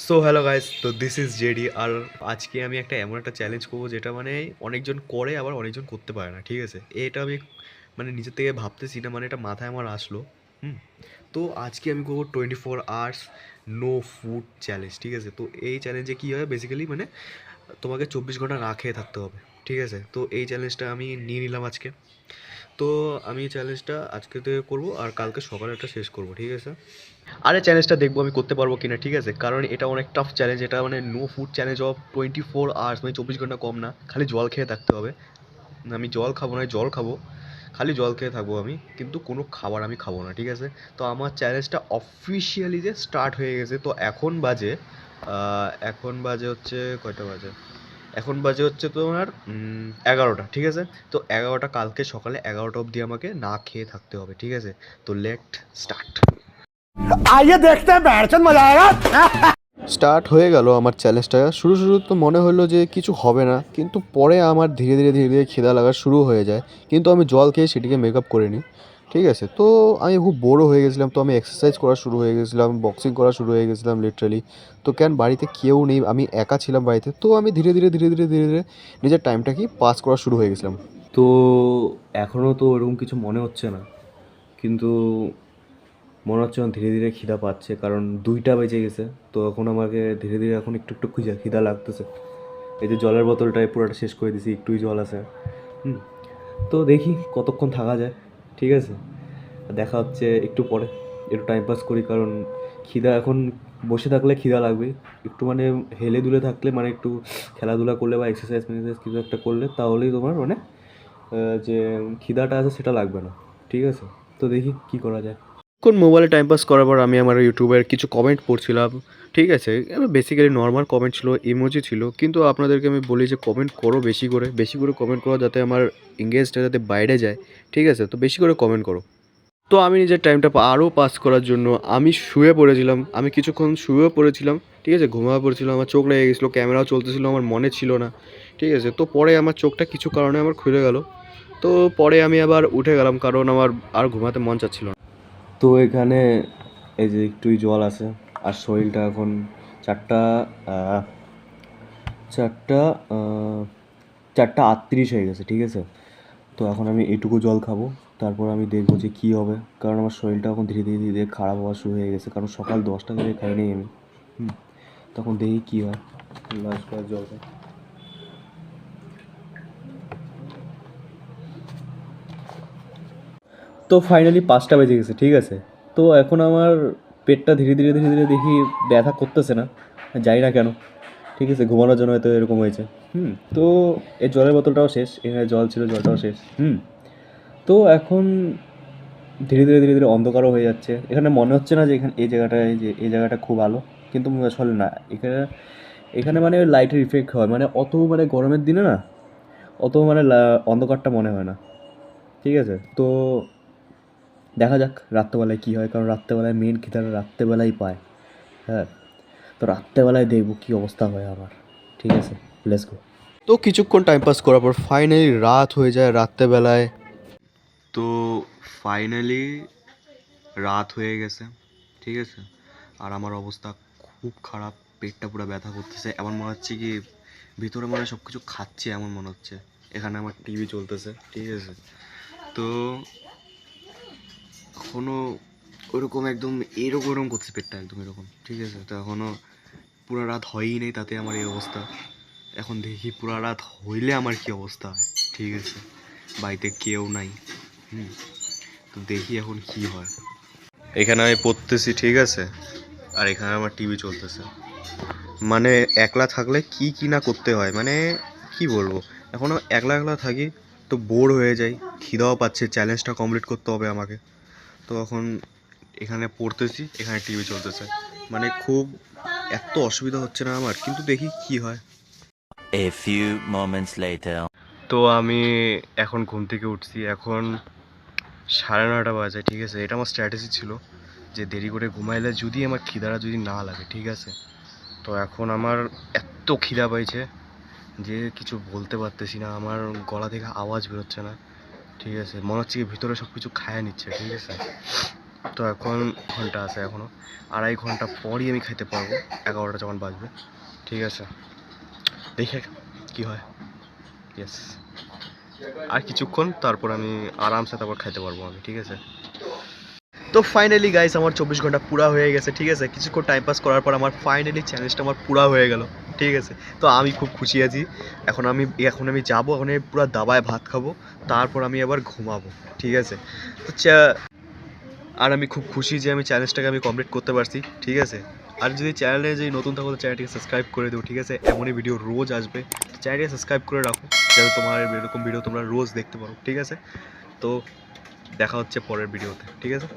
So hello guys, তো this is JD. আর আজকে আমি এমন একটা চ্যালেঞ্জ করবো যেটা মানে অনেকজন করে আবার অনেকজন করতে পারে না, ঠিক আছে? এটা আমি মানে নিজের থেকে ভাবতেছি না, মানে এটা মাথায় আমার আসলো। হুম। তো আজকে আমি করবো 24 আওয়ার্স নো ফুড চ্যালেঞ্জ, ঠিক আছে? তো এই চ্যালেঞ্জে কী হয় বেসিক্যালি, মানে তোমাকে 24 ঘন্টা না খেয়ে থাকতে হবে, ঠিক আছে? তো এই চ্যালেঞ্জটা আমি নিয়ে নিলাম আজকে। তো আমি চ্যালেঞ্জটা আজকে থেকে করবো আর কালকে সকালে একটা শেষ করবো, ঠিক আছে? আরে চ্যালেঞ্জটা দেখবো আমি করতে পারবো কিনা, ঠিক আছে? কারণ এটা অনেক টাফ চ্যালেঞ্জ, এটা মানে no food challenge of 24 hours, মানে 24 ঘন্টা কম না, খালি জল খেয়ে থাকতে হবে। আমি জল খাবো না, জল খাবো, খালি জল খেয়ে থাকবো আমি, কিন্তু কোনো খাবার আমি খাবো না, ঠিক আছে? তো আমার চ্যালেঞ্জটা অফিসিয়ালি যে স্টার্ট হয়ে গেছে। তো এখন বাজে হচ্ছে কয়টা বাজে, এখন বাজে হচ্ছে তোমার 11টা, ঠিক আছে? তো 11টা, কালকে সকালে 11টা অবধি আমাকে না খেয়ে থাকতে হবে, ঠিক আছে? তো লেট স্টার্ট। आइए देखते हैं बैठचंद मजा आएगा। স্টার্ট হয়ে গেল আমার চ্যালেঞ্জটা। শুরু তো মনে হলো যে কিছু হবে না, কিন্তু পরে আমার ধীরে ধীরে খিদা লাগা শুরু হয়ে যায়। কিন্তু আমি জল খেয়ে সেটিকে মেক আপ করে নিই, ঠিক আছে? তো আমি খুব বোরও হয়ে গেছিলাম, তো আমি এক্সারসাইজ করা শুরু হয়ে গেছিলাম, বক্সিং করা শুরু হয়ে গেছিলাম লিটারালি। তো কেন বাড়িতে কেউ নেই, আমি একা ছিলাম বাড়িতে, তো আমি ধীরে ধীরে নিজের টাইমটাকে পাস করা শুরু হয়ে গেছিলাম। তো এখনও তো ওরকম কিছু মনে হচ্ছে না, কিন্তু মনে হচ্ছে আমার ধীরে ধীরে খিদা পাচ্ছে, কারণ 2টা বেজে গেছে। তো এখন আমাকে ধীরে ধীরে এখন একটু একটু খিদা লাগতেছে। এই যে জলের বোতলটাই পুরোটা শেষ করে দিছি, একটুই জল আছে। হুম। তো দেখি কতক্ষণ থাকা যায়, ঠিক আছে? দেখা হচ্ছে একটু পরে। একটু টাইম পাস করি, কারণ খিদা এখন, বসে থাকলে খিদা লাগবে। একটু মানে হেলে দুলে থাকলে, মানে একটু খেলাধুলা করলে বা এক্সারসাইজ কিছু একটা করলে, তাহলেই তোমার মানে যে খিদাটা আছে সেটা লাগবে না, ঠিক আছে? তো দেখি কি করা যায়। কোন মোবাইলে টাইম পাস করার পর আমি আমার ইউটিউবের কিছু কমেন্ট পড়ছিলাম, ঠিক আছে? বেসিক্যালি নর্মাল কমেন্ট ছিল, ইমোজি ছিল, কিন্তু আপনাদেরকে আমি বলি যে কমেন্ট করো, বেশি করে কমেন্ট করো, যাতে আমার এঙ্গেজটা যাতে বাইরে যায়, ঠিক আছে? তো বেশি করে কমেন্ট করো। তো আমি নিজের টাইমটা আরও পাস করার জন্য আমি শুয়ে পড়েছিলাম, আমি কিছুক্ষণ শুয়েও পড়েছিলাম, ঠিক আছে? ঘুমাও পড়েছিলাম, আমার চোখ লেগে গেছিলো, ক্যামেরাও চলতেছিল, আমার মনে ছিল না, ঠিক আছে? তো পরে আমার চোখটা কিছু কারণে আমার খুলে গেল। তো পরে আমি আবার উঠে গেলাম, কারণ আমার আর ঘুমাতে মন চাচ্ছিল না। তো এখানে এই যে একটুই জল আছে, আর শরীরটা এখন 4টা আহ, 4টা 4টা 38 হয়ে গেছে, ঠিক আছে? তো এখন আমি এইটুকু জল খাবো, তারপর আমি দেখবো যে কী হবে, কারণ আমার শরীরটা এখন ধীরে ধীরে খারাপ হওয়া শুরু হয়ে গেছে, কারণ সকাল 10টা থেকে খাই নেই আমি। হুম। তখন দেখি কী হয়। লাস্ট ক্লাস জল খাই। তো ফাইনালি 5টা বেজে গেছে, ঠিক আছে? তো এখন আমার পেটটা ধীরে ধীরে দেখি ব্যথা করতেছে না, জানি না কেন, ঠিক আছে? ঘুমানোর জন্য হয়তো এরকম হয়েছে। তো এই জলের বোতলটাও শেষ, এখানে জল ছিল, জলটাও শেষ। তো এখন ধীরে ধীরে অন্ধকারও হয়ে যাচ্ছে। এখানে মনে হচ্ছে না যে এই জায়গাটা খুব আলো, কিন্তু আসলে না, এখানে এখানে মানে লাইটের ইফেক্ট হয়, মানে অত মানে গরমের দিনে না, অত মানে অন্ধকারটা মনে হয় না, ঠিক আছে? তো দেখা যাক রাত্রেবেলায় কী হয়, কারণ রাত্রেবেলায় মেন খিদাটা রাত্রেবেলাই পায়। হ্যাঁ। তো রাত্রেবেলায় দেখবো কী অবস্থা হয় আমার, ঠিক আছে? Let's go. তো কিছুক্ষণ টাইম পাস করার পর ফাইনালি রাত হয়ে যায় রাত্রেবেলায়। তো ফাইনালি রাত হয়ে গেছে, ঠিক আছে? আর আমার অবস্থা খুব খারাপ, পেটটা পুরো ব্যথা করতেছে, এমন মনে হচ্ছে কি ভিতরে মানে সব কিছু খাচ্ছে, এমন মনে হচ্ছে। এখানে আমার টিভি চলতেছে, ঠিক আছে? তো এখনও ওরকম একদম এরকম এরকম করছে পেটটা, একদম এরকম, ঠিক আছে? তো এখনও পুরো রাত হয়ই নেই, তাতে আমার এই অবস্থা। এখন দেখি পুরো রাত হইলে আমার কি অবস্থা হয়, ঠিক আছে? বাড়িতে কেউ নাই। হুম। তো দেখি এখন কি হয়। এখানে আমি পড়তেছি, ঠিক আছে? আর এখানে আমার টিভি চলতেছে। মানে একলা থাকলে কি কি না করতে হয়, মানে কি বলবো। এখনও একলা একলা থাকি, তো বোর হয়ে যাই, খিদাও পাচ্ছে, চ্যালেঞ্জটা কমপ্লিট করতে হবে আমাকে। তো এখন এখানে পড়তেছি, এখানে টিভি চলতেছে, মানে খুব এত অসুবিধা হচ্ছে না আমার, কিন্তু দেখি কি হয়। A few moments later. তো আমি এখন ঘুম থেকে উঠছি, এখন 9:30 বাজে, ঠিক আছে? এটা আমার স্ট্র্যাটেজি ছিল যে দেরি করে ঘুমাইলে যদি আমার খিদাটা যদি না লাগে, ঠিক আছে? তো এখন আমার এত খিদা পাইছে যে কিছু বলতে পারতেছি না, আমার গলা থেকে আওয়াজ বেরোচ্ছে না, ঠিক আছে? মনে হচ্ছে কি ভিতরে সব কিছু খায়া নিচ্ছে, ঠিক আছে? তো এখন ঘন্টা আছে, এখনও 2.5 ঘন্টা পরই আমি খাইতে পারবো, 11টা যখন বাজবে। ঠিক আছে, দেখে কি হয়। ইয়েস, আর কিছুক্ষণ তারপর আমি আরামসে তারপর খাইতে পারবো আমি। ঠিক আছে, তো ফাইনালি গাইস আমার 24 ঘন্টা পুরা হয়ে গেছে। ঠিক আছে, কিছুক্ষণ টাইম পাস করার পর আমার ফাইনালি চ্যালেঞ্জটা আমার পুরা হয়ে গেল। ঠিক আছে, তো আমি খুব খুশি আছি। এখন আমি যাবো, এখন আমি পুরো দাবায় ভাত খাবো, তারপর আমি আবার ঘুমাবো। ঠিক আছে, তো আর আমি খুব খুশি যে আমি চ্যালেঞ্জটাকে আমি কমপ্লিট করতে পারছি। ঠিক আছে, আর যদি চ্যানেলে যদি নতুন থাকো তো চ্যানেলটিকে সাবস্ক্রাইব করে দেবো। ঠিক আছে, এমনই ভিডিও রোজ আসবে, চ্যানেলটিকে সাবস্ক্রাইব করে রাখো যাতে তোমার এরকম ভিডিও তোমরা রোজ দেখতে পারো। ঠিক আছে, তো দেখা হচ্ছে পরের ভিডিওতে। ঠিক আছে।